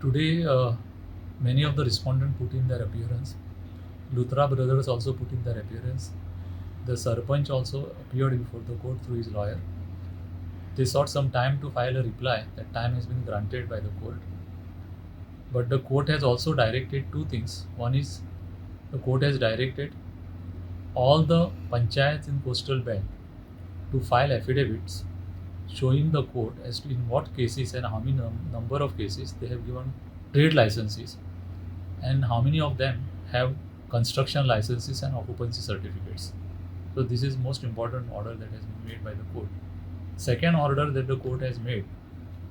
Today, many of the respondents put in their appearance. Luthra brothers also put in their appearance. The Sarpanch also appeared before the court through his lawyer. They sought some time to file a reply. That time has been granted by the court. But the court has also directed two things. One is the court has directed all the panchayats in coastal belt to file affidavits showing the court as to in what cases and how many number of cases they have given trade licenses and how many of them have construction licenses and occupancy certificates. So this is most important order that has been made by the court. Second order that the court has made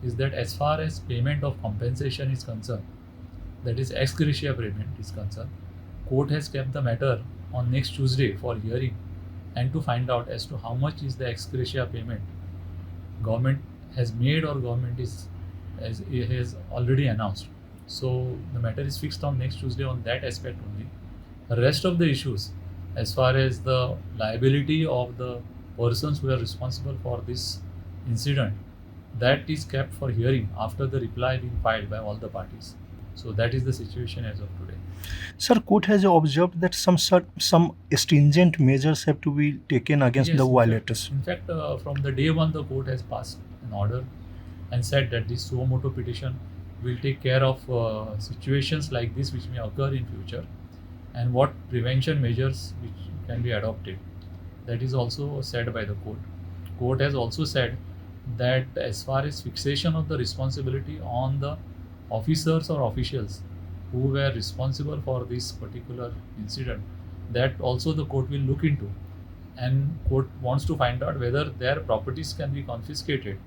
is that as far as payment of compensation is concerned, that is ex-gratia payment is concerned, court has kept the matter on next Tuesday for hearing and to find out as to how much is the ex-gratia payment government has made or government is as it has already announced. So the matter is fixed on next Tuesday on that aspect only. The rest of the issues, as far as the liability of the persons who are responsible for this incident, that is kept for hearing after the reply being filed by all the parties. So that is the situation as of today. Sir, court has observed that some stringent measures have to be taken against the Yes, violators. in fact, from the day one, the court has passed an order and said that this suo motu petition will take care of situations like this which may occur in future and what prevention measures which can be adopted. That is also said by the court. Court has also said that as far as fixation of the responsibility on the officers or officials who were responsible for this particular incident, that also the court will look into, and court wants to find out whether their properties can be confiscated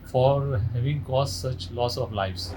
for having caused such loss of lives.